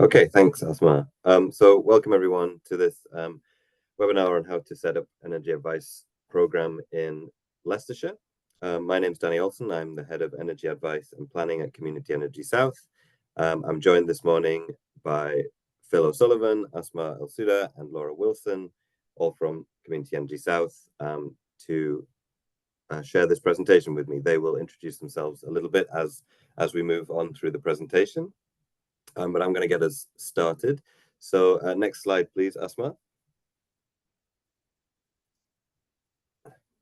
Okay, thanks, Asma. So welcome everyone to this webinar on how to set up energy advice program in Leicestershire. My name's Danny Olson. I'm the head of energy advice and planning at Community Energy South. I'm joined this morning by Phil O'Sullivan, Asma El Suda, and Laura Wilson, all from Community Energy South, to share this presentation with me. They will introduce themselves a little bit as we move on through the presentation. But I'm going to get us started. So next slide, please, Asma.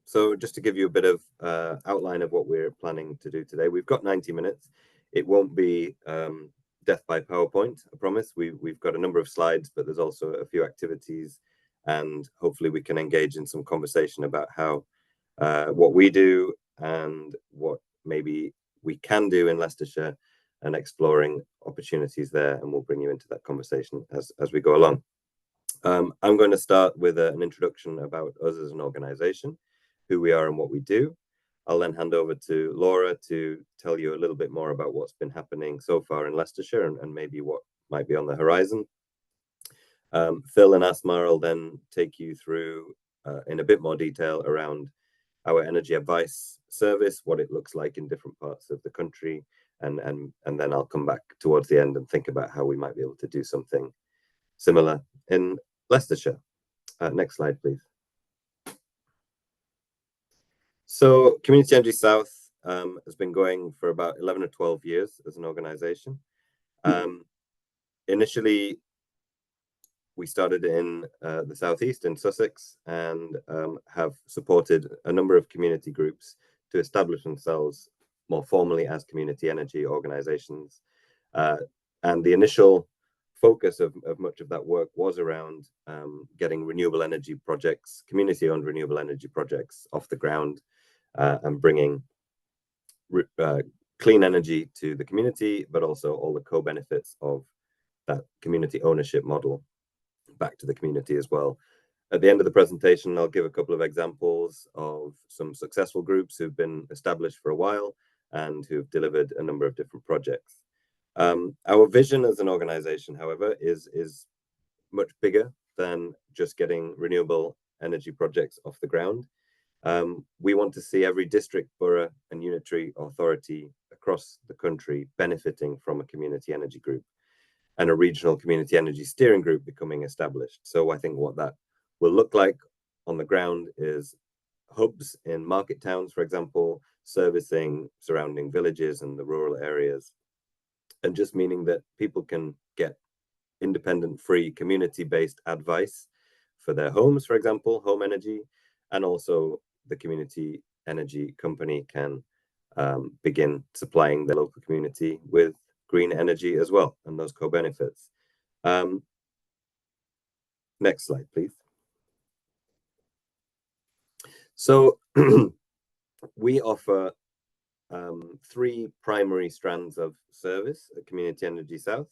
So just to give you a bit of outline of what we're planning to do today, we've got 90 minutes. It won't be death by PowerPoint, I promise. We've got a number of slides, but there's also a few activities, and hopefully we can engage in some conversation about how what we do and what maybe we can do in Leicestershire and exploring opportunities there, and we'll bring you into that conversation as we go along. I'm going to start with an introduction about us as an organisation, who we are and what we do. I'll then hand over to Laura to tell you a little bit more about what's been happening so far in Leicestershire and maybe what might be on the horizon. Phil and Asma will then take you through in a bit more detail around our energy advice service, what it looks like in different parts of the country, and then I'll come back towards the end and think about how we might be able to do something similar in Leicestershire. Next slide, please. So Community Energy South has been going for about 11 or 12 years as an organisation. Initially, we started in the southeast in Sussex and have supported a number of community groups to establish themselves more formally as community energy organisations. And the initial focus of much of that work was around getting renewable energy projects, community-owned renewable energy projects off the ground and bringing clean energy to the community, but also all the co-benefits of that community ownership model back to the community as well. At the end of the presentation, I'll give a couple of examples of some successful groups who've been established for a while and who've delivered a number of different projects. Our vision as an organization, however, is much bigger than just getting renewable energy projects off the ground. We want to see every district, borough, and unitary authority across the country benefiting from a community energy group and a regional community energy steering group becoming established. So I think what that will look like on the ground is hubs in market towns, for example, servicing surrounding villages and the rural areas, and just meaning that people can get independent, free, community-based advice for their homes, for example, home energy, and also the community energy company can begin supplying the local community with green energy as well, and those co-benefits. Next slide, please. So we offer three primary strands of service at Community Energy South: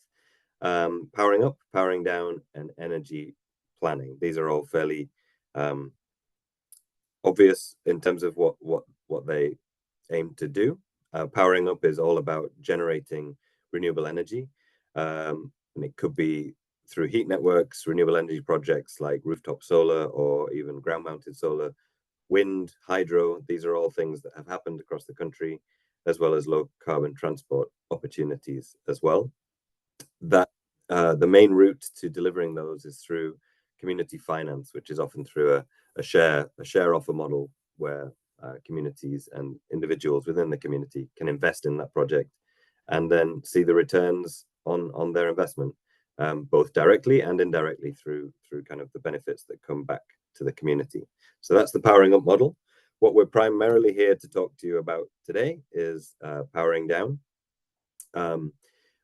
powering up, powering down, and energy planning. These are all fairly obvious in terms of what they aim to do. Powering up is all about generating renewable energy, and it could be through heat networks, renewable energy projects like rooftop solar or even ground-mounted solar, wind, hydro. These are all things that have happened across the country, as well as low carbon transport opportunities as well. That the main route to delivering those is through community finance, which is often through a share offer model where communities and individuals within the community can invest in that project and then see the returns on their investment, both directly and indirectly through kind of the benefits that come back to the community. So that's the powering up model. What we're primarily here to talk to you about today is powering down,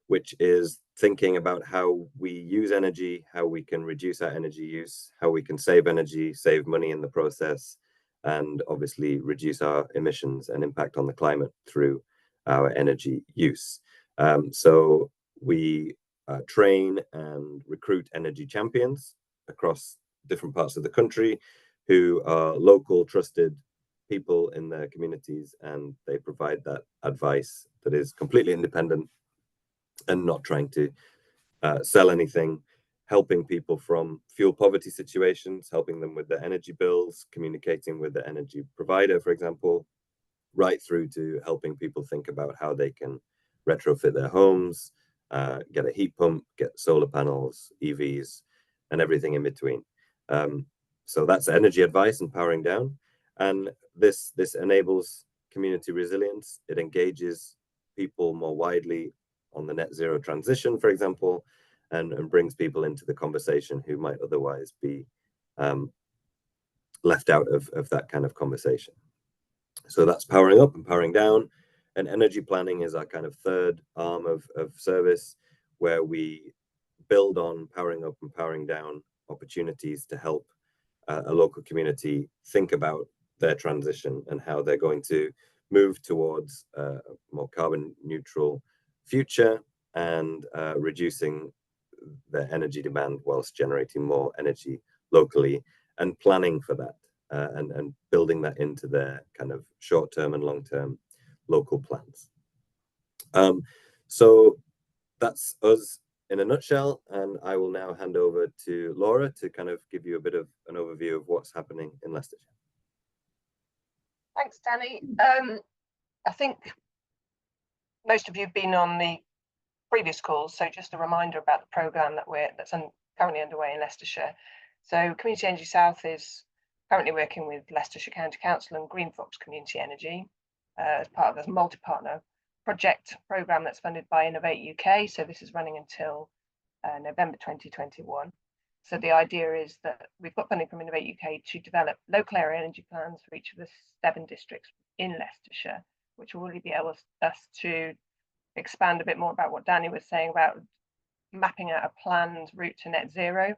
which is thinking about how we use energy, how we can reduce our energy use, how we can save energy, save money in the process, and obviously reduce our emissions and impact on the climate through our energy use. So we train and recruit energy champions across different parts of the country who are local, trusted people in their communities, and they provide that advice that is completely independent and not trying to sell anything, helping people from fuel poverty situations, helping them with their energy bills, communicating with the energy provider, for example, right through to helping people think about how they can retrofit their homes, get a heat pump, get solar panels, EVs, and everything in between. So that's energy advice and powering down. And this enables community resilience. It engages people more widely on the net zero transition, for example, and brings people into the conversation who might otherwise be left out of that kind of conversation. So that's powering up and powering down. And energy planning is our kind of third arm of service, where we build on powering up and powering down opportunities to help a local community think about their transition and how they're going to move towards a more carbon neutral future and reducing their energy demand whilst generating more energy locally, and planning for that and building that into their kind of short-term and long-term local plans. So that's us in a nutshell, and I will now hand over to Laura to kind of give you a bit of an overview of what's happening in Leicestershire. Thanks, Danny. I think most of you have been on the previous calls, so just a reminder about the programme that's currently underway in Leicestershire. So Community Energy South is currently working with Leicestershire County Council and Green Fox Community Energy as part of a multi-partner project programme that's funded by Innovate UK. So this is running until November 2021. So the idea is that we've got funding from Innovate UK to develop local area energy plans for each of the 7 districts in Leicestershire, which will really be able us to expand a bit more about what Danny was saying about mapping out a planned route to net zero.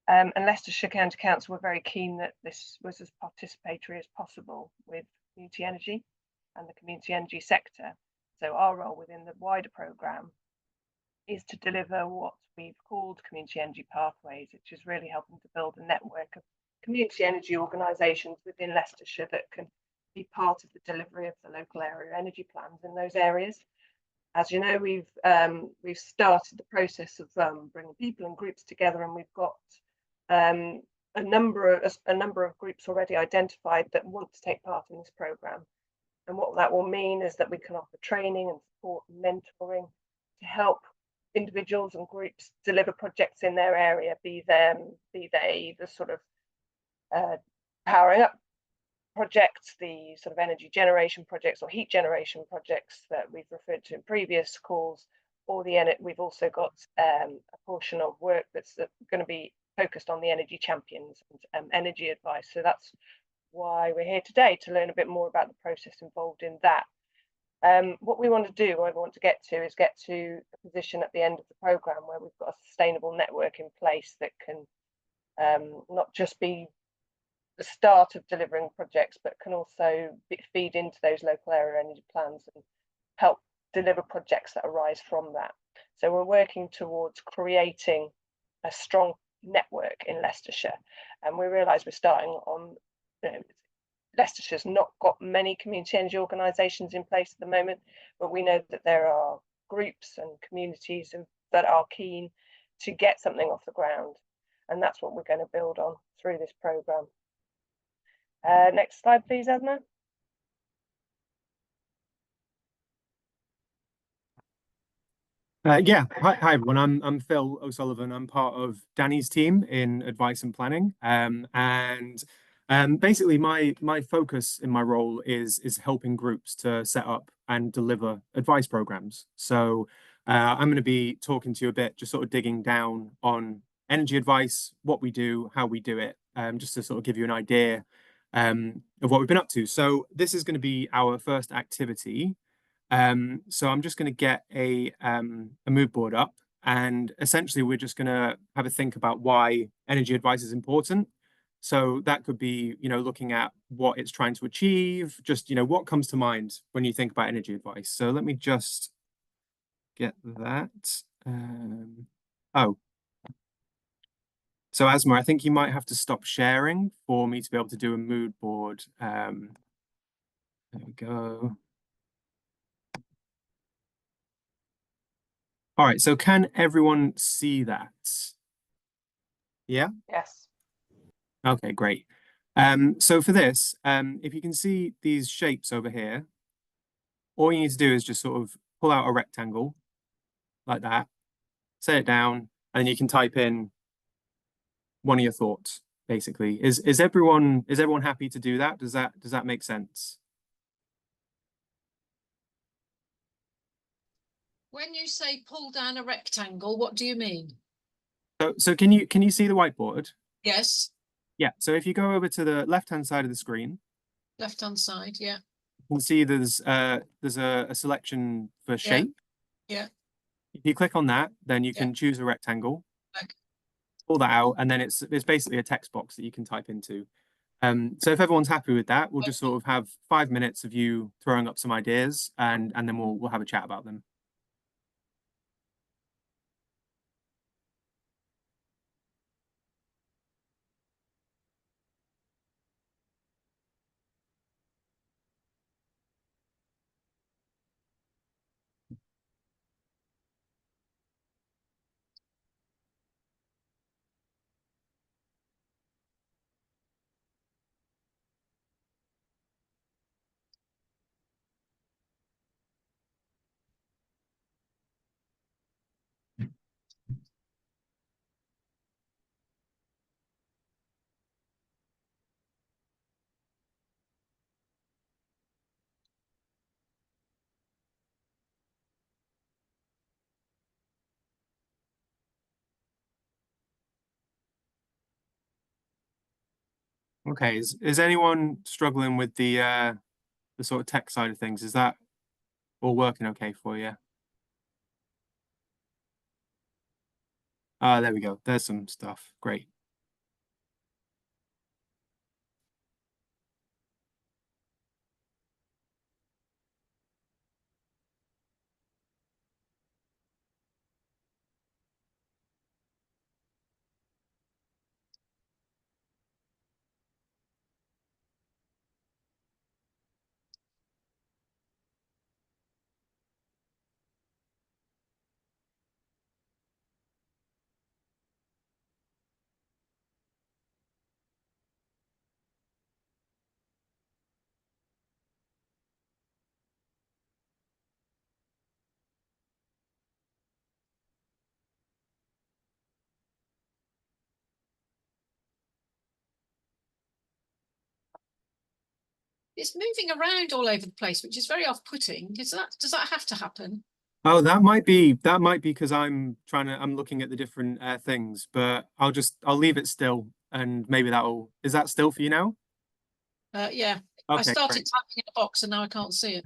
And Leicestershire County Council were very keen that this was as participatory as possible with community energy and the community energy sector. So our role within the wider programme is to deliver what we've called community energy pathways, which is really helping to build a network of community energy organisations within Leicestershire that can be part of the delivery of the local area energy plans in those areas. As you know, we've started the process of bringing people and groups together, and we've got a number of groups already identified that want to take part in this programme. And what that will mean is that we can offer training and support and mentoring to help individuals and groups deliver projects in their area, be they the sort of powering up projects, the sort of energy generation projects or heat generation projects that we've referred to in previous calls, or we've also got a portion of work that's going to be focused on the energy champions and energy advice. So that's why we're here today, to learn a bit more about the process involved in that. What we want to do, what I want to get to, is get to a position at the end of the programme where we've got a sustainable network in place that can not just be the start of delivering projects, but can also feed into those local area energy plans and help deliver projects that arise from that. So we're working towards creating a strong network in Leicestershire, and we realise we're starting on, Leicestershire's not got many community energy organisations in place at the moment, but we know that there are groups and communities that are keen to get something off the ground, and that's what we're going to build on through this programme. Next slide, please, Asma. Yeah, hi everyone. I'm Phil O'Sullivan. I'm part of Danny's team in advice and planning, and basically my focus in my role is helping groups to set up and deliver advice programs. So I'm going to be talking to you a bit, just sort of digging down on energy advice, what we do, how we do it, just to sort of give you an idea of what we've been up to. So this is going to be our first activity. So I'm just going to get a mood board up, and essentially we're just going to have a think about why energy advice is important. So that could be, looking at what it's trying to achieve, just, what comes to mind when you think about energy advice. So let me just get that. Oh. So Asma, I think you might have to stop sharing for me to be able to do a mood board. There we go. All right, so can everyone see that? Yeah? Yes. Okay, great. So for this, if you can see these shapes over here, all you need to do is just sort of pull out a rectangle like that, set it down, and you can type in one of your thoughts, basically. Is everyone happy to do that? Does that make sense? When you say pull down a rectangle, what do you mean? So can you see the whiteboard? Yes, Yeah. So if you go over to the left-hand side of the screen, left-hand side, yeah, you can see there's a selection for shape. yeah. If you click on that, then you Yeah. can choose a rectangle, Okay. pull that out, and then it's basically a text box that you can type into. So if everyone's happy with that, we'll just sort of have 5 minutes of you throwing up some ideas, and then we'll have a chat about them. Okay, is anyone struggling with the sort of tech side of things? Is that all working okay for you? Ah, there we go. There's some stuff. Great. It's moving around all over the place, which is very off-putting. Does that have to happen? Oh, that might be because I'm looking at the different things, but I'll leave it still, and maybe is that still for you now? Yeah. I Okay, started great. typing in a box and now I can't see it.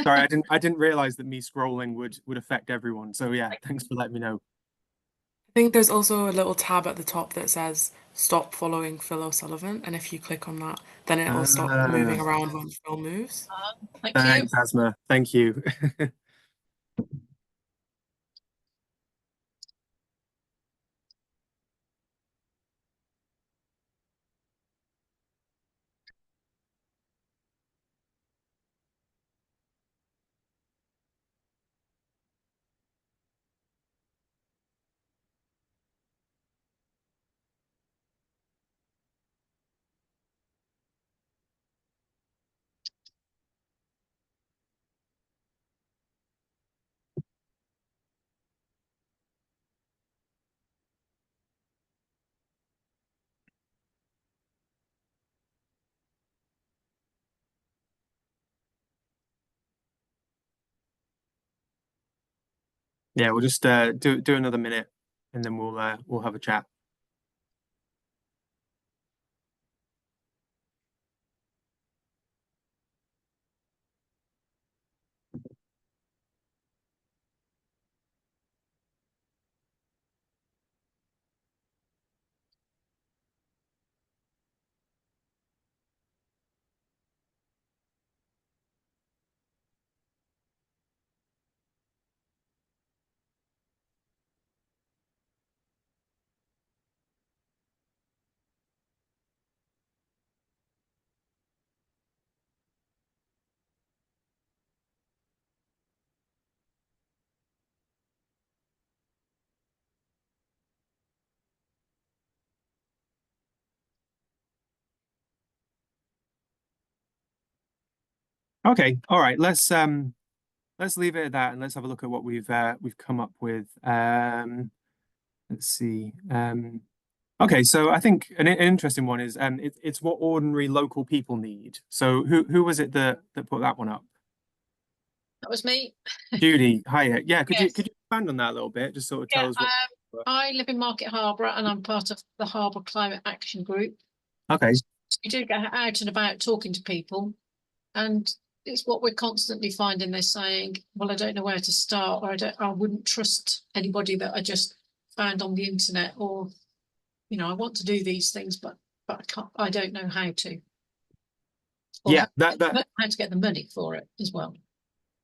Sorry, I didn't realize that me scrolling would affect everyone. So yeah, thanks for letting me know. I think there's also a little tab at the top that says stop following Phil O'Sullivan, and if you click on that, then it'll stop moving Ah, around when Phil moves. Thank you. thanks, Asma. Thank you. Yeah, we'll just do another minute, and then we'll have a chat. Okay, all right. Let's leave it at that, and let's have a look at what we've come up with. Let's see. Okay, so I think an interesting one is it's what ordinary local people need. So who was it that put that one up? That was me. Judy, hiya. Yeah, could you Yes. expand on that a little bit? Just sort of tell Yeah, us what. I live in Market Harbour and I'm part of the Harbour Climate Action Group. Okay. You do get out and about talking to people, and it's what we're constantly finding. They're saying, well, I don't know where to start, or I wouldn't trust anybody that I just found on the internet, or, you know, I want to do these things, but I don't know how to. Or Yeah, how to get the money for it as well.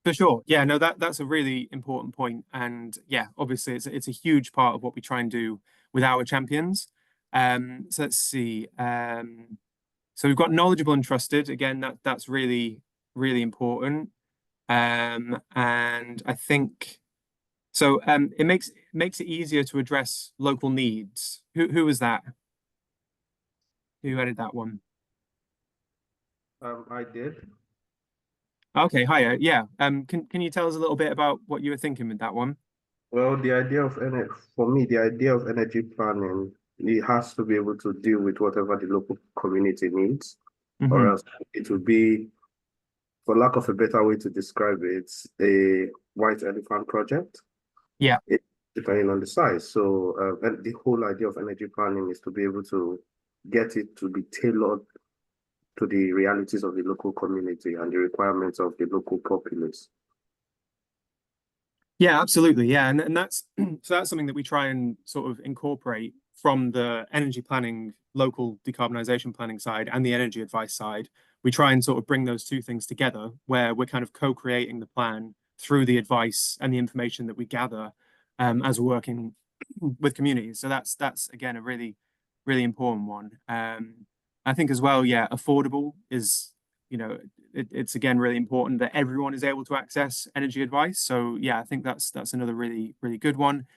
For sure. Yeah, no, that's a really important point. And yeah, obviously it's a huge part of what we try and do with our champions. So let's see. So we've got knowledgeable and trusted. Again, that's really, really important. And I think so it makes it easier to address local needs. Who was that? Who added that one? I did. Okay, hiya. Yeah. Can you tell us a little bit about what you were thinking with that one? Well, the idea of for me, the idea of energy planning, it has to be able to deal with whatever the local community needs, or else it would be, for lack of a better way to describe it, a white elephant project. Yeah. Depending on the size. So, and the whole idea of energy planning is to be able to get it to be tailored to the realities of the local community and the requirements of the local populace. Yeah, absolutely. Yeah, and that's so that's something that we try and sort of incorporate from the energy planning, local decarbonisation planning side and the energy advice side. We try and sort of bring those two things together where we're kind of co-creating the plan through the advice and the information that we gather as we're working with communities. So that's again a really, really important one. I think as well, yeah, affordable is, you know, it's again really important that everyone is able to access energy advice. So yeah, I think that's another really, really good one.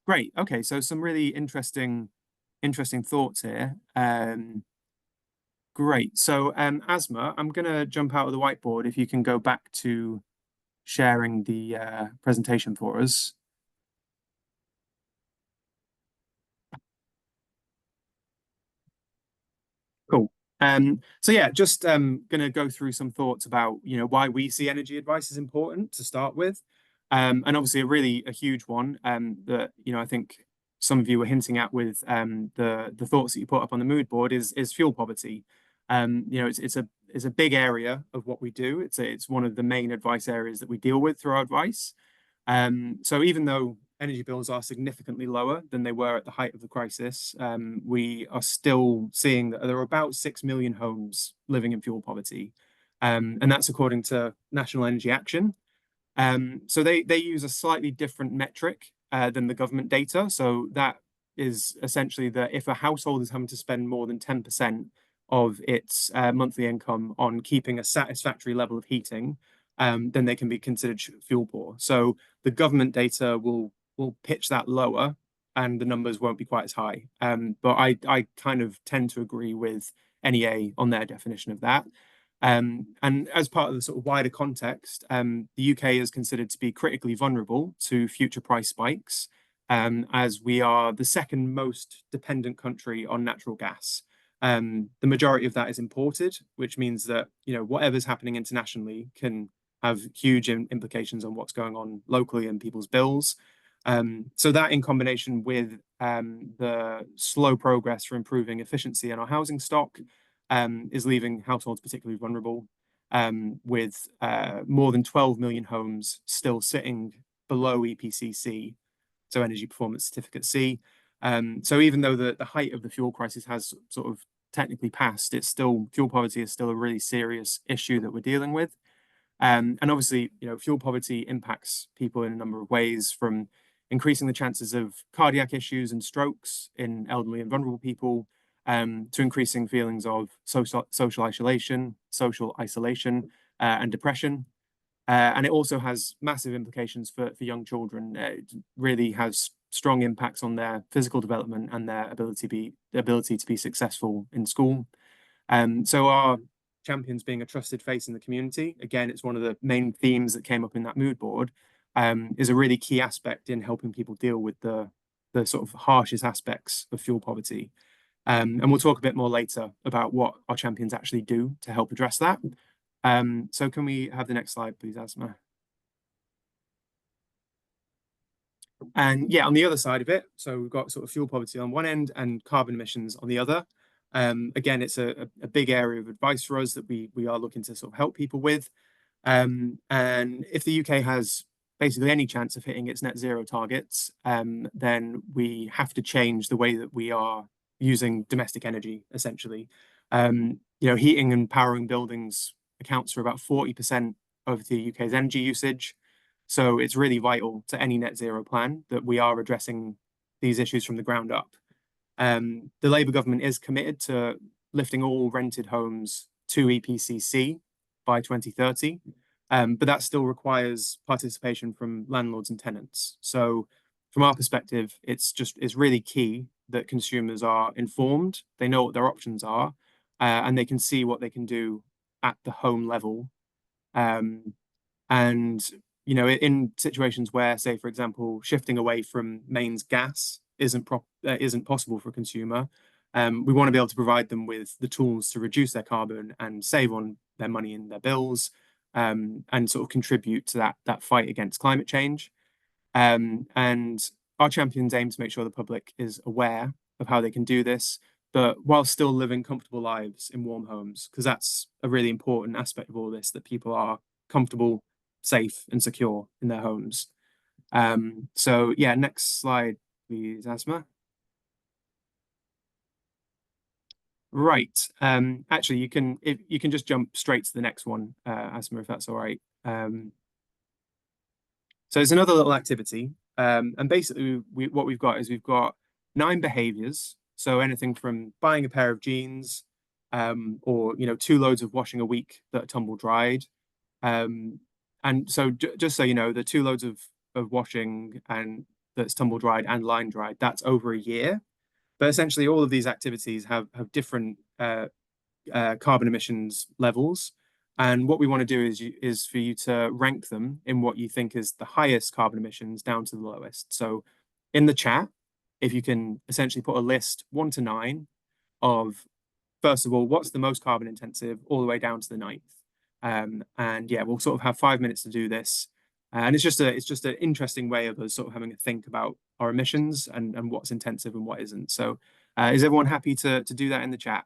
Great. Okay, so some really interesting thoughts here. Great. So Asma, I'm gonna jump out of the whiteboard if you can go back to sharing the presentation for us. Cool. So yeah, just going to go through some thoughts about, you know, why we see energy advice as important to start with. And obviously a huge one that, you know, I think some of you were hinting at with the thoughts that you put up on the mood board is fuel poverty. You know, it's a big area of what we do. It's one of the main advice areas that we deal with through our advice. So even though energy bills are significantly lower than they were at the height of the crisis, we are still seeing that there are about 6 million homes living in fuel poverty. And that's according to National Energy Action. So they use a slightly different metric than the government data. So that is essentially that if a household is having to spend more than 10% of its monthly income on keeping a satisfactory level of heating, then they can be considered fuel poor. So the government data will pitch that lower and the numbers won't be quite as high. But I kind of tend to agree with NEA on their definition of that. And as part of the sort of wider context, the UK is considered to be critically vulnerable to future price spikes, as we are the second most dependent country on natural gas. The majority of that is imported, which means that, you know, whatever's happening internationally can have huge implications on what's going on locally and people's bills. So that in combination with the slow progress for improving efficiency in our housing stock is leaving households particularly vulnerable, with more than 12 million homes still sitting below EPC-C, so Energy Performance Certificate C. So even though the height of the fuel crisis has sort of technically passed, fuel poverty is still a really serious issue that we're dealing with. And obviously, you know, fuel poverty impacts people in a number of ways, from increasing the chances of cardiac issues and strokes in elderly and vulnerable people, to increasing feelings of social isolation, and depression. And it also has massive implications for young children. It really has strong impacts on their physical development and their ability to be successful in school. So our champions being a trusted face in the community, again, it's one of the main themes that came up in that mood board, is a really key aspect in helping people deal with the sort of harshest aspects of fuel poverty. And we'll talk a bit more later about what our champions actually do to help address that. So can we have the next slide, please, Asma? And yeah, on the other side of it, so we've got sort of fuel poverty on one end and carbon emissions on the other. Again, it's a big area of advice for us that we are looking to sort of help people with. And if the UK has basically any chance of hitting its net zero targets, then we have to change the way that we are using domestic energy, essentially. Heating and powering buildings accounts for about 40% of the UK's energy usage. So it's really vital to any net zero plan that we are addressing these issues from the ground up. The Labour government is committed to lifting all rented homes to EPC-C by 2030, but that still requires participation from landlords and tenants. So from our perspective, it's really key that consumers are informed, they know what their options are, and they can see what they can do at the home level. And in situations where, say, for example, shifting away from mains gas isn't possible for a consumer, we want to be able to provide them with the tools to reduce their carbon and save on their money in their bills, and sort of contribute to that fight against climate change. And our champions aim to make sure the public is aware of how they can do this, but while still living comfortable lives in warm homes, because that's a really important aspect of all this, that people are comfortable, safe, and secure in their homes. So yeah, next slide, please, Asma. Right. Actually, you can just jump straight to the next one, Asma, if that's all right. So it's another little activity, and basically what we've got 9 behaviors. So anything from buying a pair of jeans, or 2 loads of washing a week that are tumble dried. And so just so you know, the 2 loads of washing and that's tumble dried and line dried, that's over a year. But essentially, all of these activities have different carbon emissions levels. And what we want to do is for you to rank them in what you think is the highest carbon emissions down to the lowest. So in the chat, if you can essentially put a list 1 to 9 of, first of all, what's the most carbon intensive all the way down to the 9th. And yeah, we'll sort of have 5 minutes to do this. And it's just an interesting way of us sort of having a think about our emissions and what's intensive and what isn't. So is everyone happy to do that in the chat?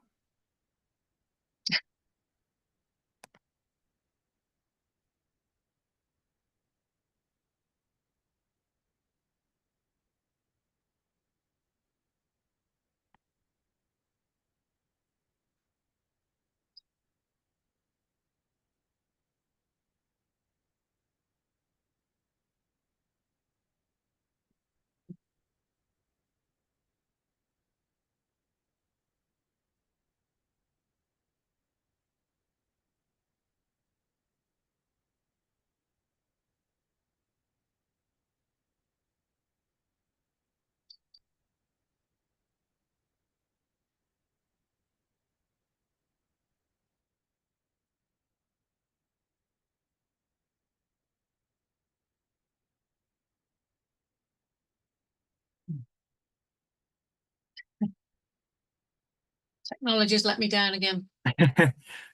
Technology's let me down again.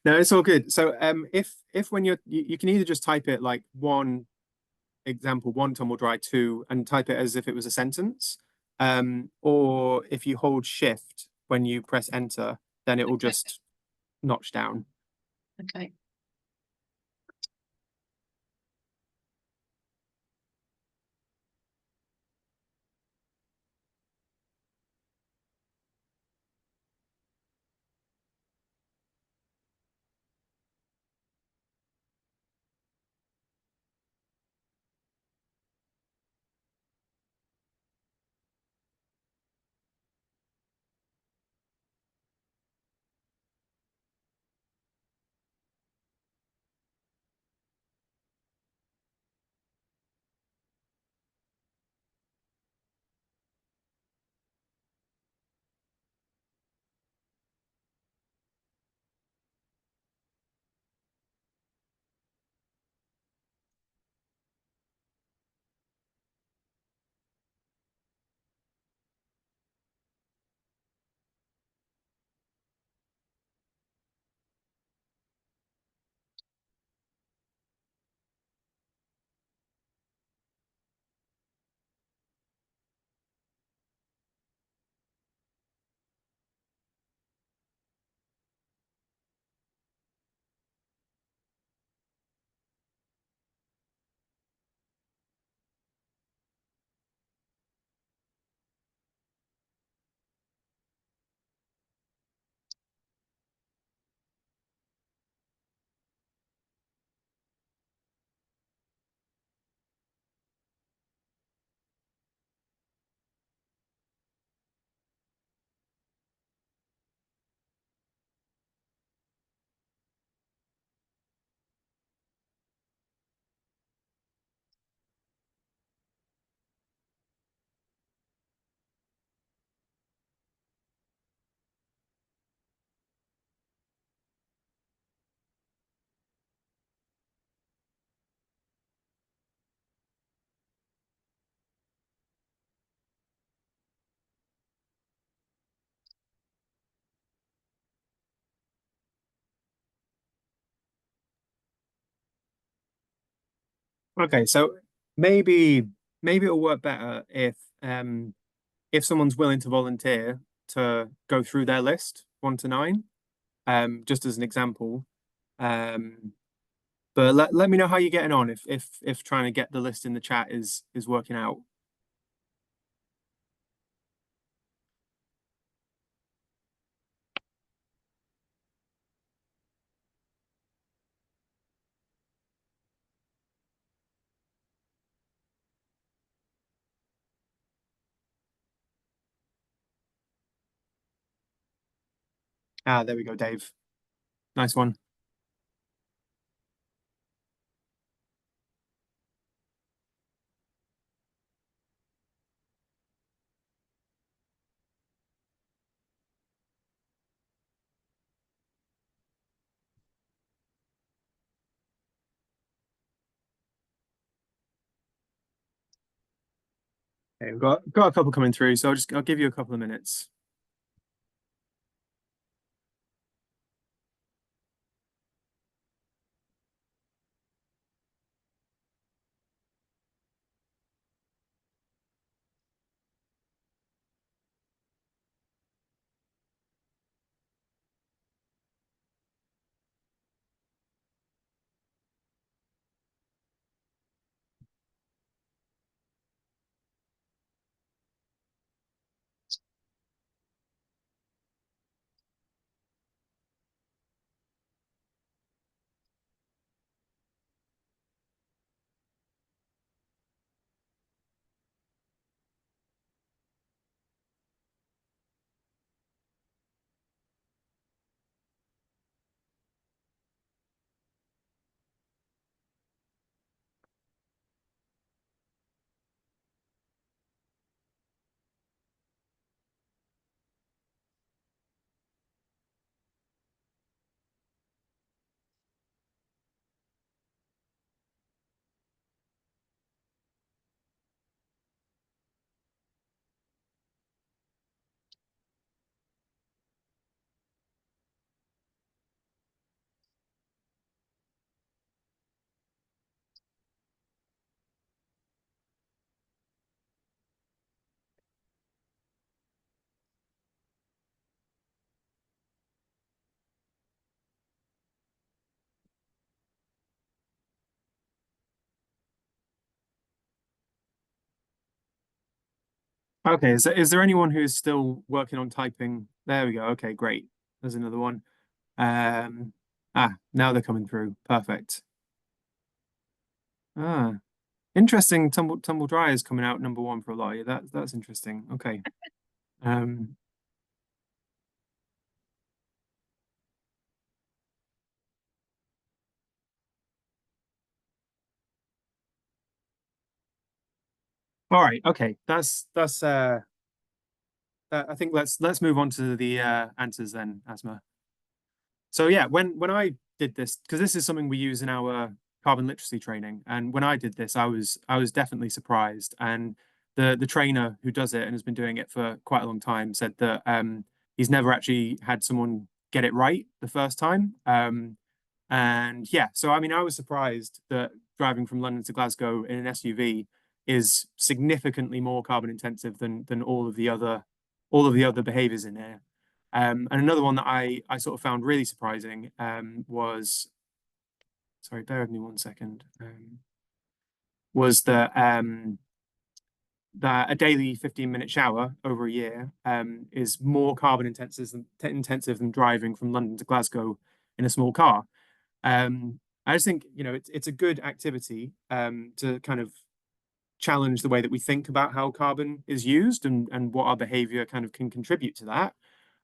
No, it's all good. So if when you can either just type it like 1 example, 1 tumble dry, 2, and type it as if it was a sentence. Or if you hold shift when you press enter, then it will just notch down. Okay. Okay, so maybe it'll work better if someone's willing to volunteer to go through their list 1 to 9, just as an example. But let me know how you're getting on if trying to get the list in the chat is working out. Ah, there we go, Dave. Nice one. Okay, we've got a couple coming through, so I'll give you a couple of minutes. Okay, is there anyone who's still working on typing? There we go. Okay, great. There's another one. Now they're coming through. Perfect. Interesting. Tumble Dry is coming out #1 for a lot of you. That's interesting. Okay. All right. Okay. I think let's move on to the answers then, Asma. So yeah, when I did this, because this is something we use in our carbon literacy training, and when I did this, I was definitely surprised. And the trainer who does it and has been doing it for quite a long time said that he's never actually had someone get it right the first time. And yeah, so I mean, I was surprised that driving from London to Glasgow in an SUV is significantly more carbon intensive than all of the other behaviors in here. And another one that I sort of found really surprising was, sorry, bear with me 1 second, was that a daily 15-minute shower over a year is more carbon intensive than driving from London to Glasgow in a small car. I just think, it's a good activity to kind of challenge the way that we think about how carbon is used and what our behavior kind of can contribute to that.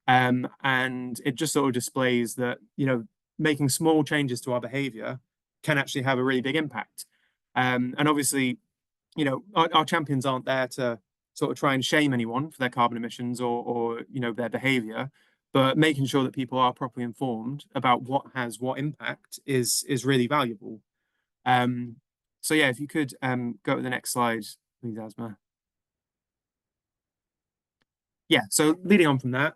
And it just sort of displays that, making small changes to our behavior can actually have a really big impact. And obviously, our champions aren't there to sort of try and shame anyone for their carbon emissions or their behavior, but making sure that people are properly informed about what has what impact is really valuable. So yeah, if you could go to the next slide, please, Asma. Yeah, so leading on from that,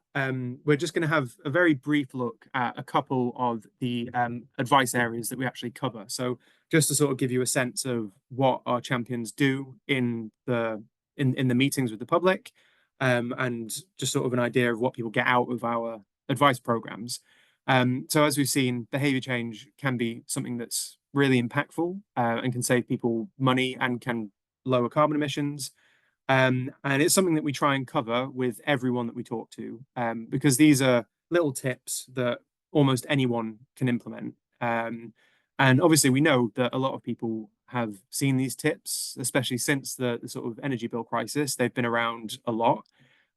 we're just going to have a very brief look at a couple of the advice areas that we actually cover. So just to sort of give you a sense of what our champions do in the meetings with the public, and just sort of an idea of what people get out of our advice programs. So as we've seen, behavior change can be something that's really impactful, and can save people money and can lower carbon emissions. And it's something that we try and cover with everyone that we talk to, because these are little tips that almost anyone can implement. And obviously, we know that a lot of people have seen these tips, especially since the sort of energy bill crisis. They've been around a lot,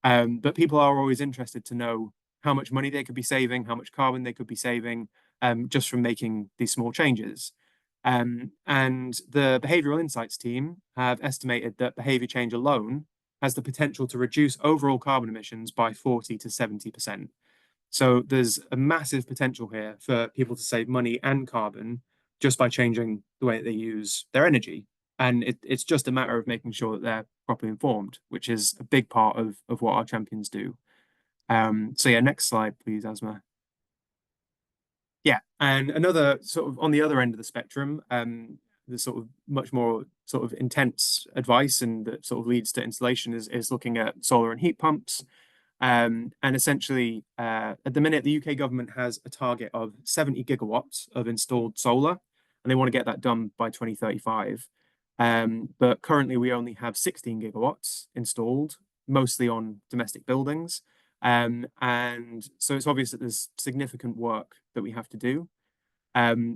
but people are always interested to know how much money they could be saving, how much carbon they could be saving, just from making these small changes. And the behavioral insights team have estimated that behavior change alone has the potential to reduce overall carbon emissions by 40 to 70%. So there's a massive potential here for people to save money and carbon just by changing the way that they use their energy. And it's just a matter of making sure that they're properly informed, which is a big part of what our champions do. So yeah, next slide, please, Asma. Yeah, and another sort of on the other end of the spectrum, the sort of much more sort of intense advice and that sort of leads to installation is looking at solar and heat pumps. And essentially, at the minute, the UK government has a target of 70 gigawatts of installed solar, and they want to get that done by 2035. But currently, we only have 16 gigawatts installed, mostly on domestic buildings. And so it's obvious that there's significant work that we have to do.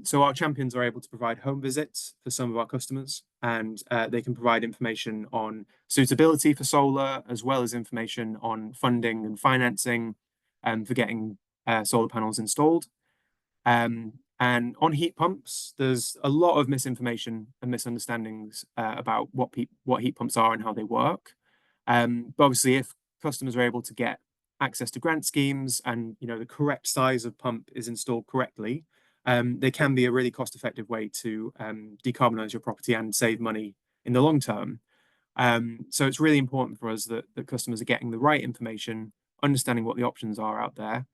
So our champions are able to provide home visits for some of our customers, and they can provide information on suitability for solar, as well as information on funding and financing for getting solar panels installed. And on heat pumps, there's a lot of misinformation and misunderstandings about what heat pumps are and how they work. But obviously, if customers are able to get access to grant schemes and the correct size of pump is installed correctly, they can be a really cost-effective way to decarbonize your property and save money in the long term. So it's really important for us that customers are getting the right information, understanding what the options are out there.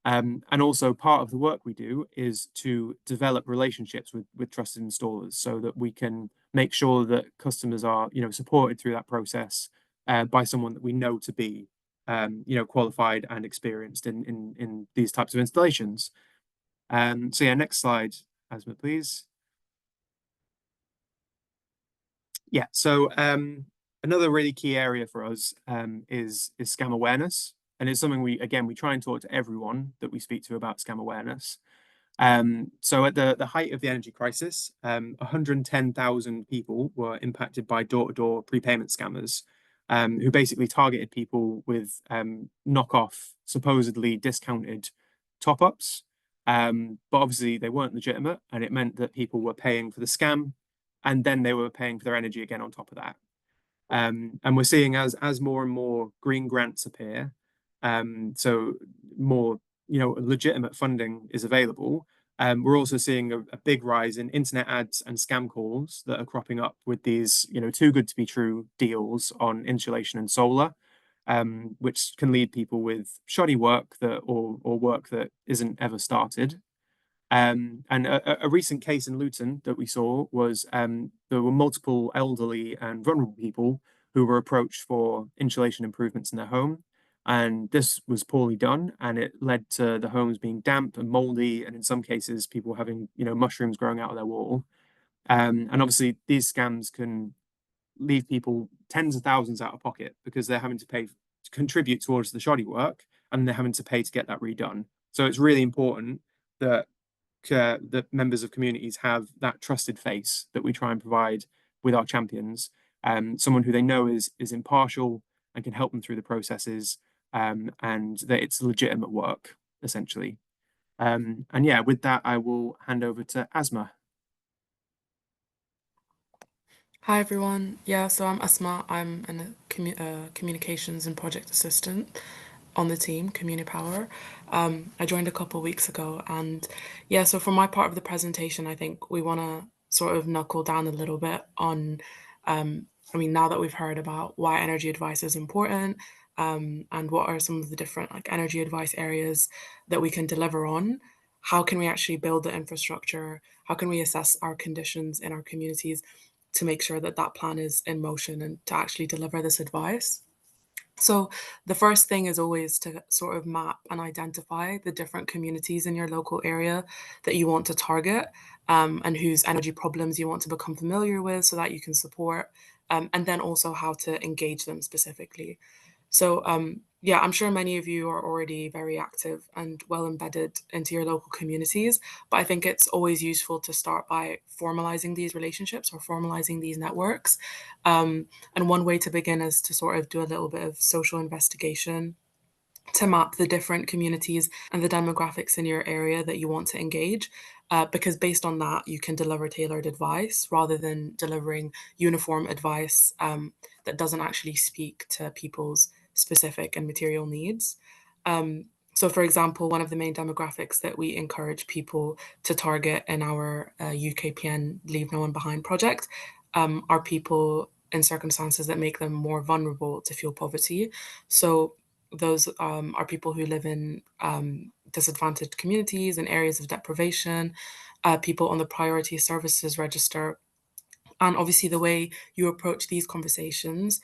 And also part of the work we do is to develop relationships with trusted installers so that we can make sure that customers are supported through that process by someone that we know to be qualified and experienced in these types of installations. So yeah, next slide, Asma, please. Yeah, so another really key area for us is scam awareness. And it's something we try and talk to everyone that we speak to about scam awareness. So at the height of the energy crisis, 110,000 people were impacted by door-to-door prepayment scammers, who basically targeted people with knockoff, supposedly discounted top-ups. But obviously they weren't legitimate, and it meant that people were paying for the scam, and then they were paying for their energy again on top of that. And we're seeing as more and more green grants appear, so more legitimate funding is available. We're also seeing a big rise in internet ads and scam calls that are cropping up with these too good to be true deals on insulation and solar, which can lead people with shoddy work or work that isn't ever started. And a recent case in Luton that we saw was there were multiple elderly and vulnerable people who were approached for insulation improvements in their home. And this was poorly done, and it led to the homes being damp and moldy, and in some cases, people having mushrooms growing out of their wall. And obviously, these scams can leave people tens of thousands out of pocket because they're having to contribute towards the shoddy work, and they're having to pay to get that redone. So it's really important that the members of communities have that trusted face that we try and provide with our champions, someone who they know is impartial and can help them through the processes, and that it's legitimate work, essentially. And yeah, with that, I will hand over to Asma. Hi everyone. Yeah, so I'm Asma. I'm a communications and project assistant on the team, CommuniPower. I joined a couple of weeks ago, and yeah, so for my part of the presentation, I think we want to sort of knuckle down a little bit on, now that we've heard about why energy advice is important, and what are some of the different energy advice areas that we can deliver on. how can we actually build the infrastructure? How can we assess our conditions in our communities to make sure that that plan is in motion and to actually deliver this advice? So the first thing is always to sort of map and identify the different communities in your local area that you want to target, and whose energy problems you want to become familiar with so that you can support, and then also how to engage them specifically. So, yeah, I'm sure many of you are already very active and well embedded into your local communities, but I think it's always useful to start by formalizing these relationships or formalizing these networks. And one way to begin is to sort of do a little bit of social investigation to map the different communities and the demographics in your area that you want to engage. Because based on that, you can deliver tailored advice rather than delivering uniform advice that doesn't actually speak to people's specific and material needs. So, for example, one of the main demographics that we encourage people to target in our UKPN Leave No One Behind project are people in circumstances that make them more vulnerable to fuel poverty. So, those are people who live in disadvantaged communities and areas of deprivation, people on the priority services register. And obviously, the way you approach these conversations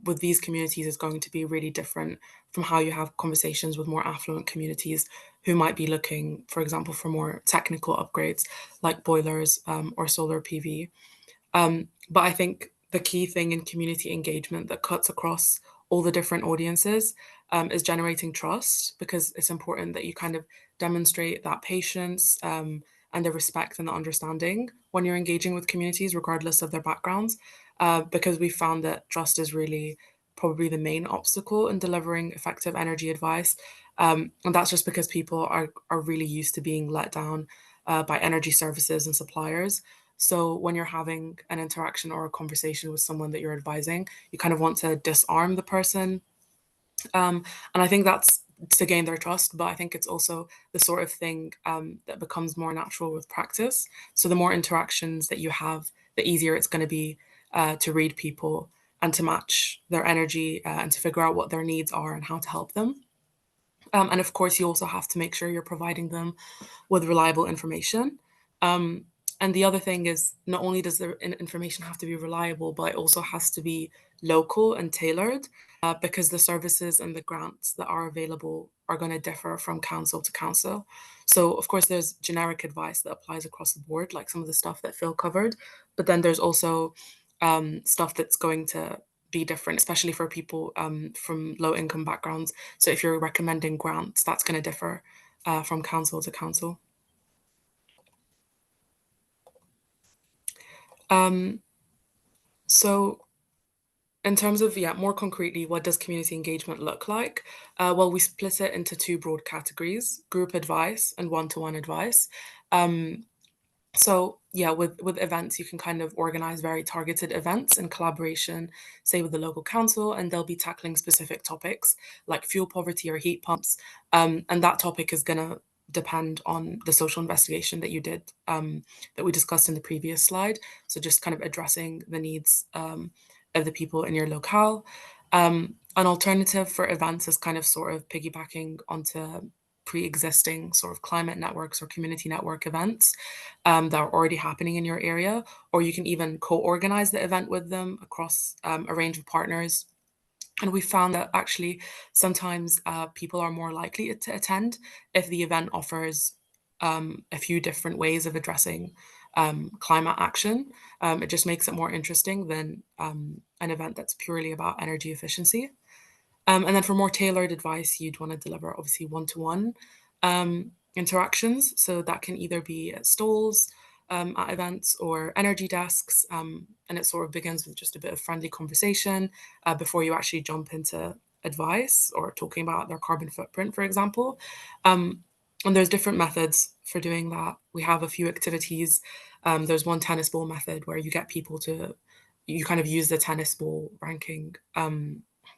with these communities is going to be really different from how you have conversations with more affluent communities who might be looking, for example, for more technical upgrades like boilers or solar PV. But I think the key thing in community engagement that cuts across all the different audiences is generating trust, because it's important that you kind of demonstrate that patience and the respect and the understanding when you're engaging with communities, regardless of their backgrounds, because we found that trust is really probably the main obstacle in delivering effective energy advice. And that's just because people are really used to being let down by energy services and suppliers. So when you're having an interaction or a conversation with someone that you're advising, you kind of want to disarm the person. And I think that's to gain their trust, but I think it's also the sort of thing that becomes more natural with practice. So the more interactions that you have, the easier it's going to be to read people and to match their energy and to figure out what their needs are and how to help them. And of course, you also have to make sure you're providing them with reliable information. Um, and the other thing is, not only does the information have to be reliable, but it also has to be local and tailored, because the services and the grants that are available are going to differ from council to council. So, of course, there's generic advice that applies across the board, like some of the stuff that Phil covered, but then there's also stuff that's going to be different, especially for people from low income backgrounds. So if you're recommending grants, that's going to differ from council to council. So in terms of, yeah, more concretely, what does community engagement look like? Well, we split it into two broad categories: group advice and one-to-one advice. So yeah, with events, you can kind of organize very targeted events in collaboration, say with the local council, and they'll be tackling specific topics like fuel poverty or heat pumps. And that topic is going to depend on the social investigation that you did, that we discussed in the previous slide. So just kind of addressing the needs of the people in your locale. An alternative for events is kind of sort of piggybacking onto pre-existing sort of climate networks or community network events that are already happening in your area, or you can even co-organize the event with them across a range of partners. And we found that actually sometimes people are more likely to attend if the event offers a few different ways of addressing climate action. It just makes it more interesting than an event that's purely about energy efficiency. And then for more tailored advice, you'd want to deliver obviously one-to-one interactions. So that can either be at stalls, at events, or energy desks. And it sort of begins with just a bit of friendly conversation before you actually jump into advice or talking about their carbon footprint, for example. And there's different methods for doing that. We have a few activities. There's one tennis ball method where you get people to, you kind of use the tennis ball ranking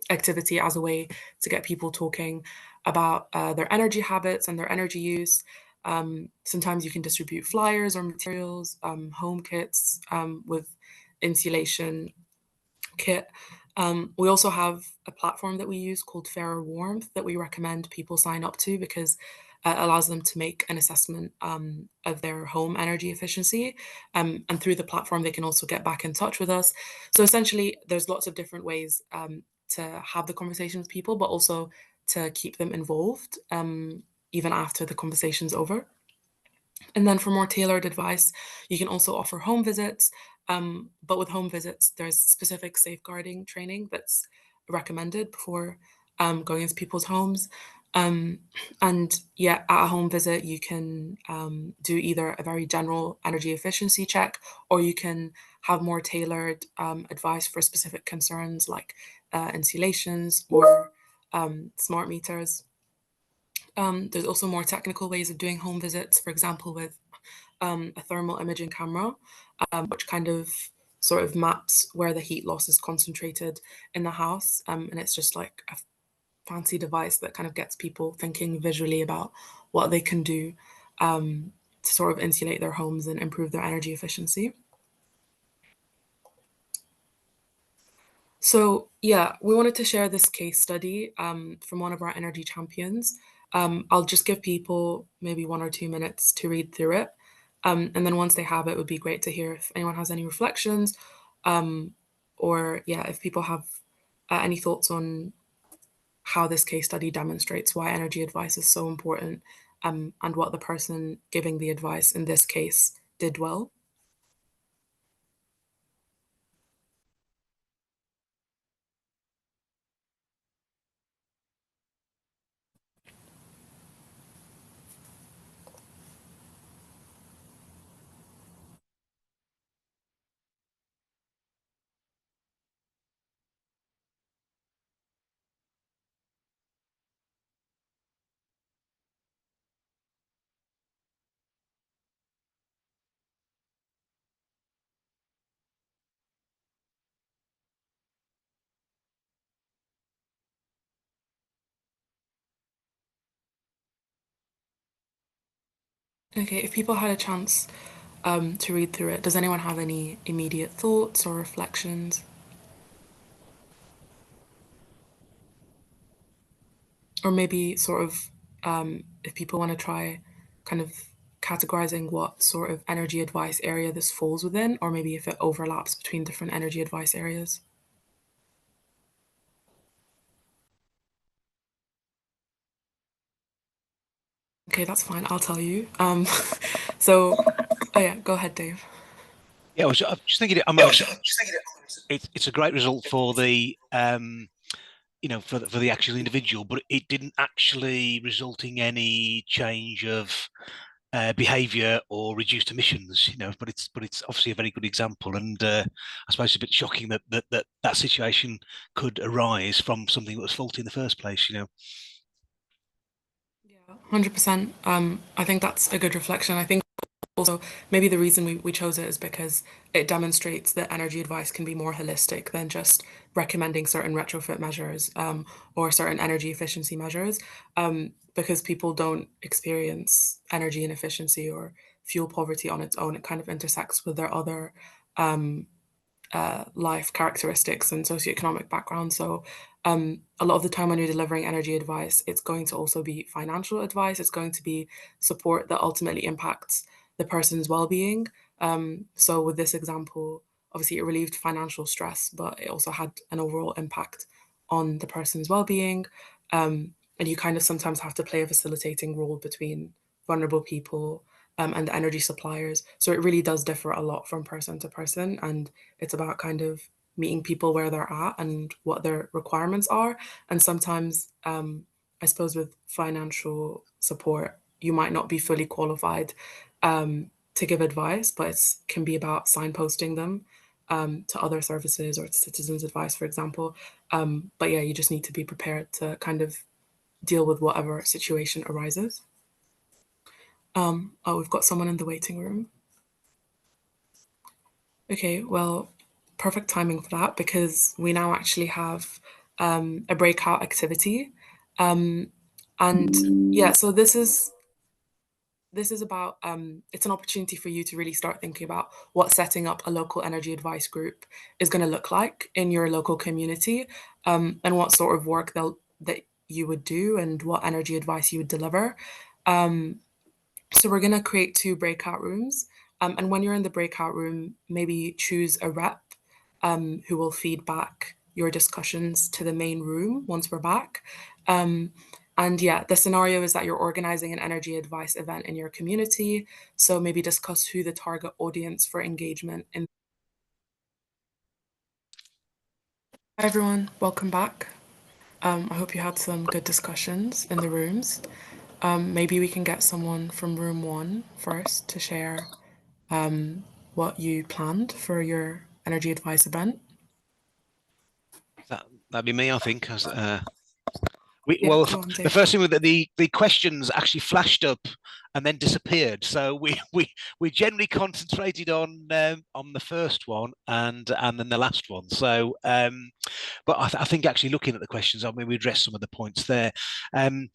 activity as a way to get people talking about their energy habits and their energy use. Sometimes you can distribute flyers or materials, home kits with insulation kit. We also have a platform that we use called Fairer Warmth that we recommend people sign up to, because allows them to make an assessment of their home energy efficiency. And through the platform, they can also get back in touch with us. So essentially, there's lots of different ways to have the conversation with people, but also to keep them involved even after the conversation's over. And then for more tailored advice, you can also offer home visits. But with home visits, there's specific safeguarding training that's recommended before going into people's homes. And yeah, at a home visit, you can do either a very general energy efficiency check, or you can have more tailored advice for specific concerns like insulations or smart meters. There's also more technical ways of doing home visits, for example, with a thermal imaging camera, which kind of sort of maps where the heat loss is concentrated in the house. And it's just like a fancy device that kind of gets people thinking visually about what they can do to sort of insulate their homes and improve their energy efficiency. So yeah, we wanted to share this case study from one of our energy champions. I'll just give people maybe 1 or 2 minutes to read through it. And then once they have it, would be great to hear if anyone has any reflections or yeah, if people have any thoughts on how this case study demonstrates why energy advice is so important and what the person giving the advice in this case did well. Okay, if people had a chance to read through it, does anyone have any immediate thoughts or reflections? Or maybe sort of if people want to try kind of categorizing what sort of energy advice area this falls within, or maybe if it overlaps between different energy advice areas. Okay, that's fine. I'll tell you. So, oh yeah, go ahead, Dave. Yeah, I was just thinking. It's a great result for the for the actual individual, but it didn't actually result in any change of behaviour or reduced emissions. But it's obviously a very good example, and I suppose it's a bit shocking that situation could arise from something that was faulty in the first place. Yeah, 100%. I think that's a good reflection. I think also maybe the reason we chose it is because it demonstrates that energy advice can be more holistic than just recommending certain retrofit measures or certain energy efficiency measures, because people don't experience energy inefficiency or fuel poverty on its own. It kind of intersects with their other life characteristics and socioeconomic background. So a lot of the time when you're delivering energy advice, it's going to also be financial advice. It's going to be support that ultimately impacts the person's well-being. So with this example, obviously it relieved financial stress, but it also had an overall impact on the person's well-being. And you kind of sometimes have to play a facilitating role between vulnerable people and the energy suppliers. So it really does differ a lot from person to person. And it's about kind of meeting people where they're at and what their requirements are. And sometimes, I suppose with financial support, you might not be fully qualified to give advice, but it can be about signposting them to other services or to citizens advice, for example. But yeah, you just need to be prepared to kind of deal with whatever situation arises. Oh, we've got someone in the waiting room. Okay, well, perfect timing for that because we now actually have a breakout activity. And yeah, so this is about it's an opportunity for you to really start thinking about what setting up a local energy advice group is going to look like in your local community, and what sort of work that you would do and what energy advice you would deliver. So we're going to create 2 breakout rooms. And when you're in the breakout room, maybe choose a rep who will feed back your discussions to the main room once we're back. And yeah, the scenario is that you're organizing an energy advice event in your community. So maybe discuss who the target audience for engagement in. Hi everyone, welcome back. I hope you had some good discussions in the rooms. Maybe we can get someone from room 1 first to share what you planned for your energy advice event. That'd be me, I think. As Go the on, Dave. first thing was that the questions actually flashed up and then disappeared. So we generally concentrated on the first one and then the last one. So but I think actually looking at the questions, I mean, we addressed some of the points there, and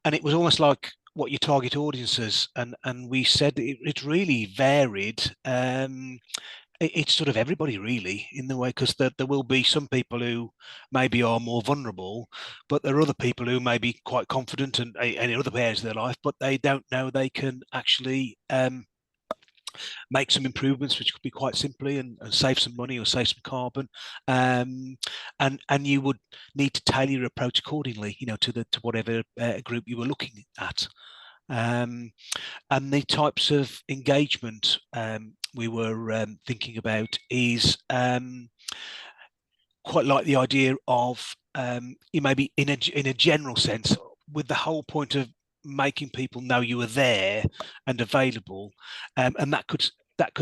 it was almost like what your target audiences, and we said it really varied. It's sort of everybody really in the way, because there will be some people who maybe are more vulnerable, but there are other people who may be quite confident and in other areas of their life, but they don't know they can actually make some improvements, which could be quite simply and save some money or save some carbon, and you would need to tailor your approach accordingly, you know, to whatever group you were looking at. And the types of engagement we were thinking about is quite like the idea of you maybe in a general sense, with the whole point of making people know you are there and available, and that could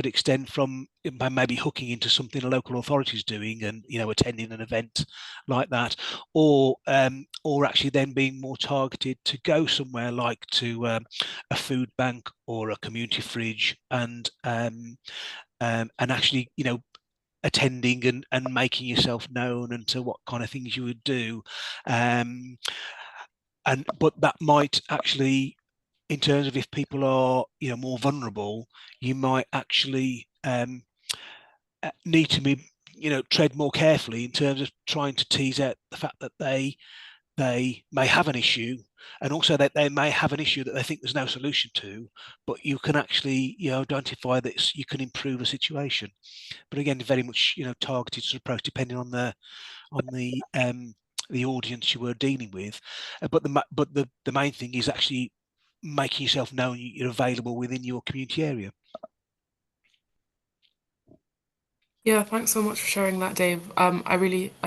extend from maybe hooking into something a local authority is doing and, you know, attending an event like that, or actually then being more targeted to go somewhere like to a food bank or a community fridge and actually, you know, attending and making yourself known and to what kind of things you would do, but that might actually, in terms of if people are, you know, more vulnerable, you might actually need to be, you know, tread more carefully in terms of trying to tease out the fact that they may have an issue, and also that they may have an issue that they think there's no solution to, but you can actually, you know, identify that you can improve a situation. But again, very much, you know, targeted sort of approach depending on the audience you were dealing with. But the main thing is actually making yourself known, you're available within your community area. Yeah, thanks so much for sharing that, Dave. I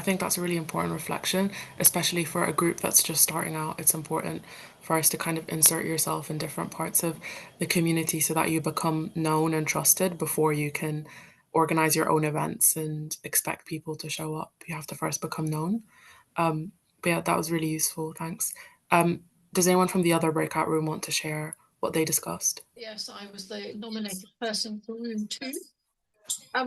think that's a really important reflection, especially for a group that's just starting out. It's important for us to kind of insert yourself in different parts of the community so that you become known and trusted before you can organize your own events and expect people to show up. You have to first become known. But yeah, that was really useful. Thanks. Does anyone from the other breakout room want to share what they discussed? Yes, I was the nominated person for room 2.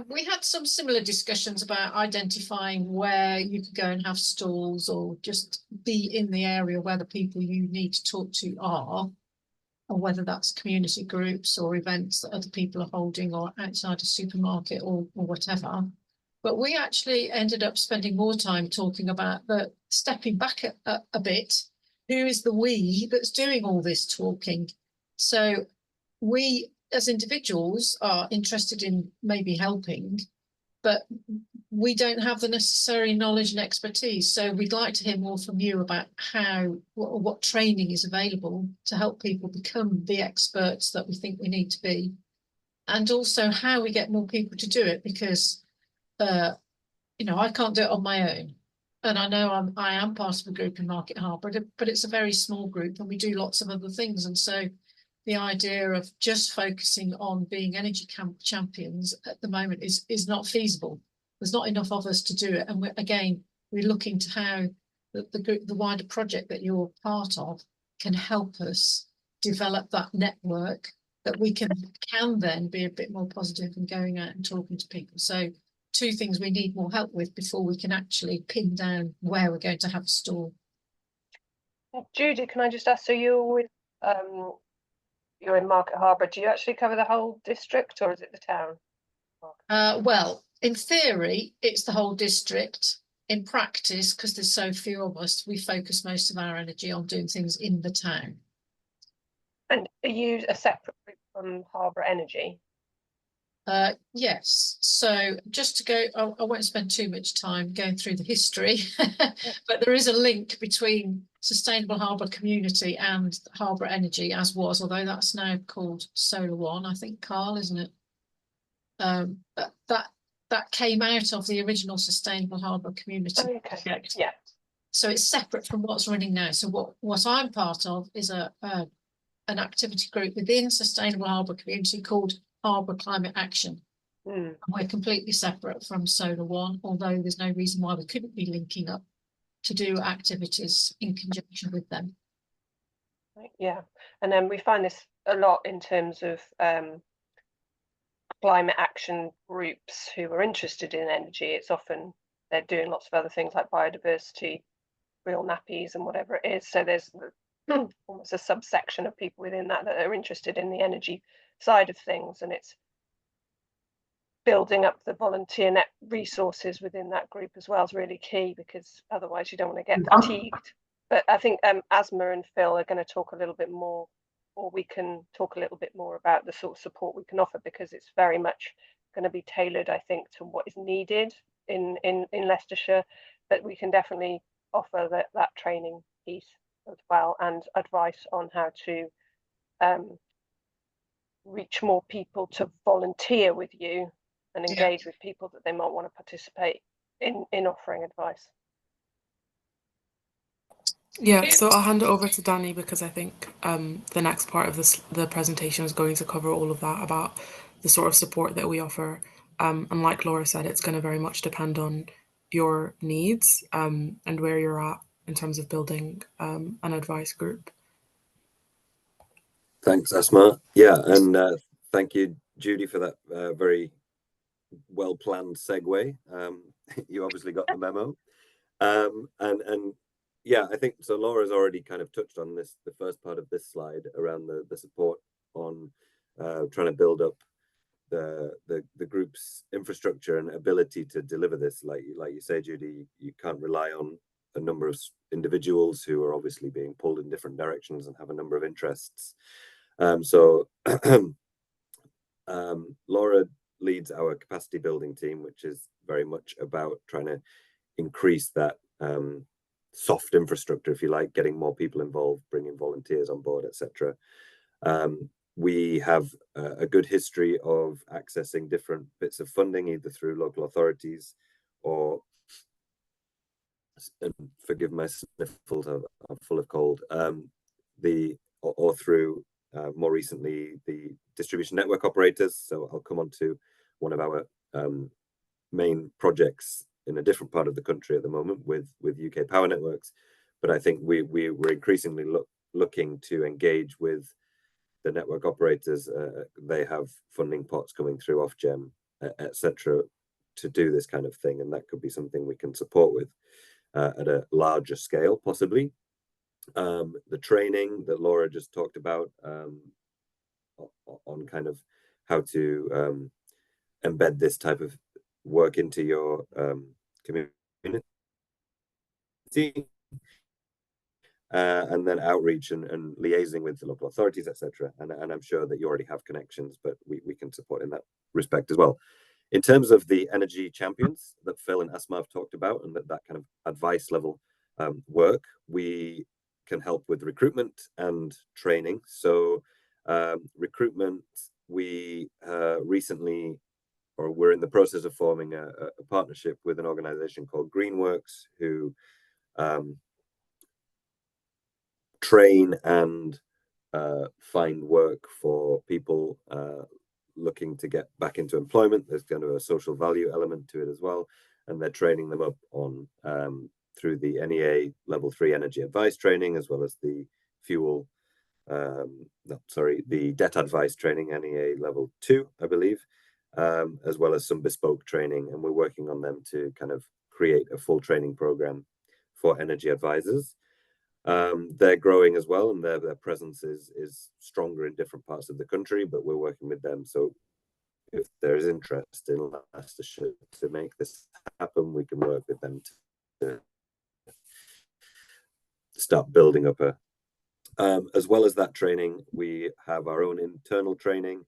We had some similar discussions about identifying where you could go and have stalls or just be in the area where the people you need to talk to are, or whether that's community groups or events that other people are holding or outside a supermarket or whatever. But we actually ended up spending more time talking about the stepping back a bit. Who is the we that's doing all this talking? So we as individuals are interested in maybe helping, but we don't have the necessary knowledge and expertise. So we'd like to hear more from you about what training is available to help people become the experts that we think we need to be. And also how we get more people to do it, because, you know, I can't do it on my own. And I know I am part of a group in Market Harbour, but it's a very small group and we do lots of other things. And so the idea of just focusing on being energy champions at the moment is not feasible. There's not enough of us to do it. And we're looking to how the wider project that you're part of can help us develop that network that we can then be a bit more positive in going out and talking to people. So 2 things we need more help with before we can actually pin down where we're going to have a stall. Judy, can I just ask, so you're in Market Harbour, do you actually cover the whole district or is it the town? Well, in theory, it's the whole district. In practice, because there's so few of us, we focus most of our energy on doing things in the town. And are you a separate group from Harbour Energy? Yes, so just to go, I won't spend too much time going through the history, but there is a link between Sustainable Harbour Community and Harbour Energy, as was, although that's now called Solar One, I think, Carl, isn't it? But that came out of the original Sustainable Harbour Community project. Yeah. So it's separate from what's running now. So what I'm part of is an activity group within Sustainable Harbour Community called Harbour Climate Action. And we're completely separate from Solar One, although there's no reason why we couldn't be linking up to do activities in conjunction with them. Yeah, and then we find this a lot in terms of climate action groups who are interested in energy. It's often they're doing lots of other things like biodiversity, real nappies and whatever it is. So there's almost a subsection of people within that are interested in the energy side of things, and it's building up the volunteer net resources within that group as well is really key, because otherwise you don't want to get fatigued. But I think Asma and Phil are going to talk a little bit more, or we can talk a little bit more about the sort of support we can offer, because it's very much going to be tailored, I think, to what is needed in Leicestershire. But we can definitely offer that training piece as well, and advice on how to reach more people to volunteer with you and engage with people that they might want to participate in offering advice. Yeah, so I'll hand it over to Danny, because I think the next part of the presentation is going to cover all of that about the sort of support that we offer. And like Laura said, it's going to very much depend on your needs and where you're at in terms of building an advice group. Thanks, Asma. Yeah, and thank you, Judy, for that very well-planned segue. You obviously got the memo. And yeah, I think so. Laura's already kind of touched on this, the first part of this slide around the support on trying to build up the group's infrastructure and ability to deliver this. Like you say, Judy, you can't rely on a number of individuals who are obviously being pulled in different directions and have a number of interests. So Laura leads our capacity building team, which is very much about trying to increase that soft infrastructure, if you like, getting more people involved, bringing volunteers on board, etc. We have a good history of accessing different bits of funding, either through local authorities or, and forgive my sniffles, I'm full of cold, or through more recently the distribution network operators. So I'll come on to one of our main projects in a different part of the country at the moment with UK Power Networks. But I think we're increasingly looking to engage with the network operators. They have funding pots coming through Ofgem, etc., to do this kind of thing, and that could be something we can support with at a larger scale, possibly. The training that Laura just talked about on kind of how to embed this type of work into your community, and then outreach and liaising with the local authorities, etc. And I'm sure that you already have connections, but we can support in that respect as well. In terms of the energy champions that Phil and Asma have talked about, and that kind of advice level work, we can help with recruitment and training. So recruitment, we recently, or we're in the process of forming a partnership with an organization called Greenworks, who train and find work for people looking to get back into employment. There's kind of a social value element to it as well, and they're training them up on through the NEA Level 3 energy advice training, as well as the the debt advice training, NEA Level 2, I believe, as well as some bespoke training. And we're working on them to kind of create a full training program for energy advisors. They're growing as well, and their presence is stronger in different parts of the country, but we're working with them. So if there is interest in Leicestershire to make this happen, we can work with them to start building up As well as that training, we have our own internal training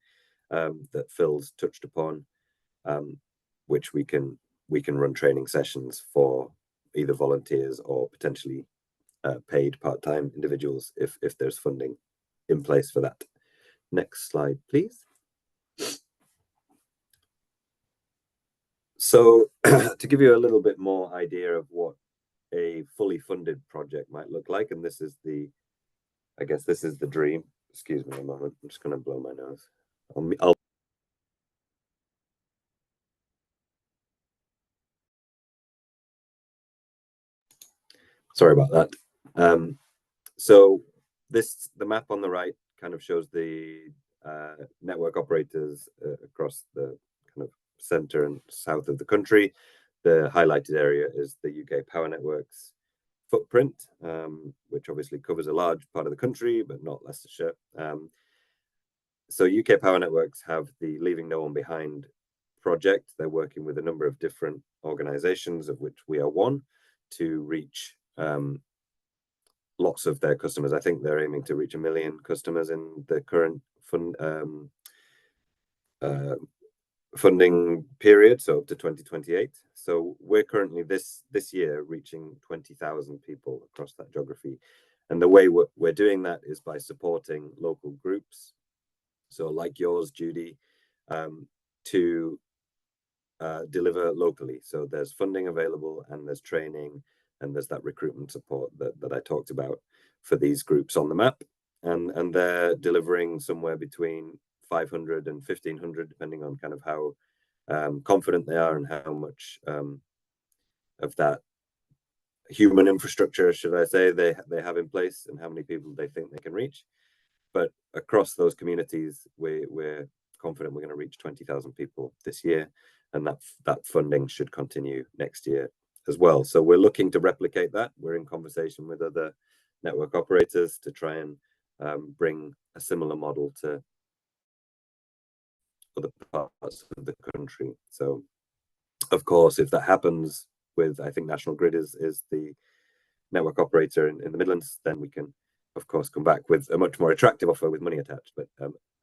that Phil's touched upon, which we can run training sessions for either volunteers or potentially paid part-time individuals if there's funding in place for that. Next slide, please. So to give you a little bit more idea of what a fully funded project might look like, and this is the, I guess this is the dream. Excuse me a moment, I'm just going to blow my nose. Sorry about that. So the map on the right kind of shows the network operators across the kind of center and south of the country. The highlighted area is the UK Power Networks footprint, which obviously covers a large part of the country, but not Leicestershire. So UK Power Networks have the Leaving No One Behind project. They're working with a number of different organizations, of which we are one, to reach lots of their customers. I think they're aiming to reach 1 million customers in the current funding period, so up to 2028. So we're currently this year reaching 20,000 people across that geography. And the way we're doing that is by supporting local groups, so like yours, Judy, to deliver locally. So there's funding available, and there's training, and there's that recruitment support that I talked about for these groups on the map. And they're delivering somewhere between 500 and 1,500, depending on kind of how confident they are and how much of that human infrastructure, should I say, they have in place, and how many people they think they can reach. But across those communities, we're confident we're going to reach 20,000 people this year, and that funding should continue next year as well. So we're looking to replicate that. We're in conversation with other network operators to try and bring a similar model to other parts of the country. So, of course, if that happens with, I think National Grid is the network operator in the Midlands, then we can, of course, come back with a much more attractive offer with money attached. But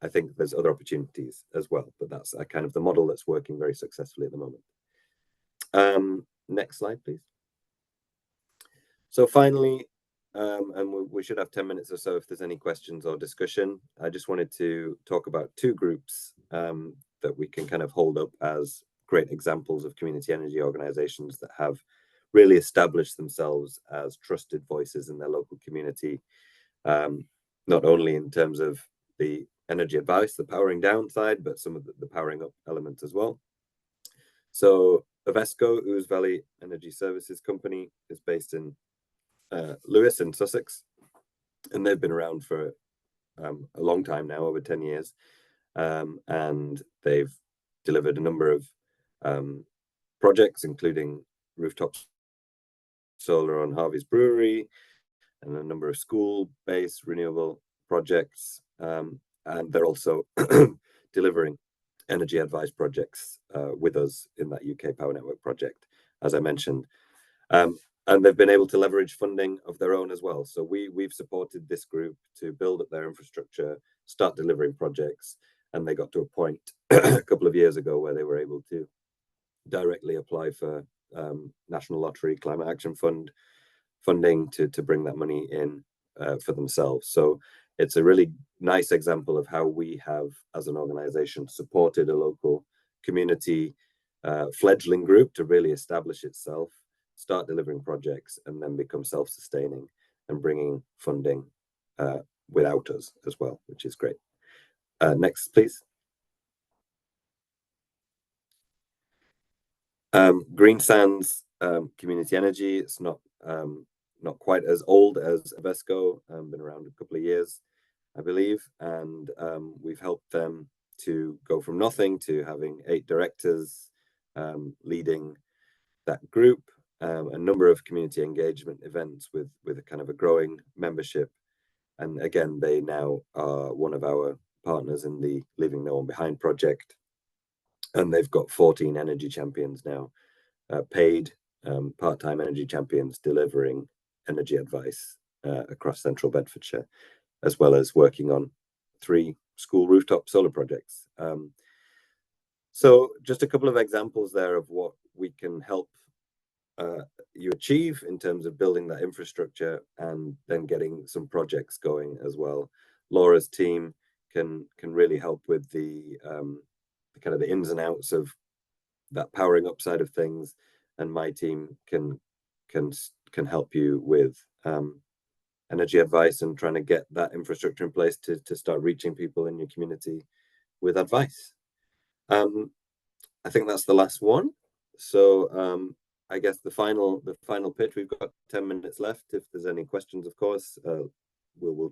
I think there's other opportunities as well. But that's kind of the model that's working very successfully at the moment. Next slide, please. So finally, and we should have 10 minutes or so if there's any questions or discussion. I just wanted to talk about two groups that we can kind of hold up as great examples of community energy organizations that have really established themselves as trusted voices in their local community, not only in terms of the energy advice, the powering down side, but some of the powering up elements as well. So Uvesco, Ouse Valley Energy Services Company, is based in Lewes in Sussex, and they've been around for a long time now, over 10 years, and they've delivered a number of projects, including rooftop solar on Harvey's Brewery and a number of school-based renewable projects, and they're also delivering energy advice projects with us in that UK Power Network project, as I mentioned. And they've been able to leverage funding of their own as well. So we've supported this group to build up their infrastructure, start delivering projects, and they got to a point a couple of years ago where they were able to directly apply for National Lottery Climate Action Fund funding to bring that money in for themselves. So it's a really nice example of how we have, as an organization, supported a local community fledgling group to really establish itself, start delivering projects, and then become self-sustaining and bringing funding without us as well, which is great. Next, please. Greensands Community Energy, it's not quite as old as Uvesco, been around a couple of years, I believe, and we've helped them to go from nothing to having 8 directors leading that group, a number of community engagement events with a kind of a growing membership. And again, they now are one of our partners in the Leaving No One Behind project. And they've got 14 energy champions now, paid part-time energy champions delivering energy advice across central Bedfordshire, as well as working on 3 school rooftop solar projects. So just a couple of examples there of what we can help you achieve in terms of building that infrastructure and then getting some projects going as well. Laura's team can really help with the kind of the ins and outs of that powering up side of things, and my team can help you with energy advice and trying to get that infrastructure in place to start reaching people in your community with advice. I think that's the last one. So I guess the final pitch, we've got 10 minutes left. If there's any questions, of course, we'll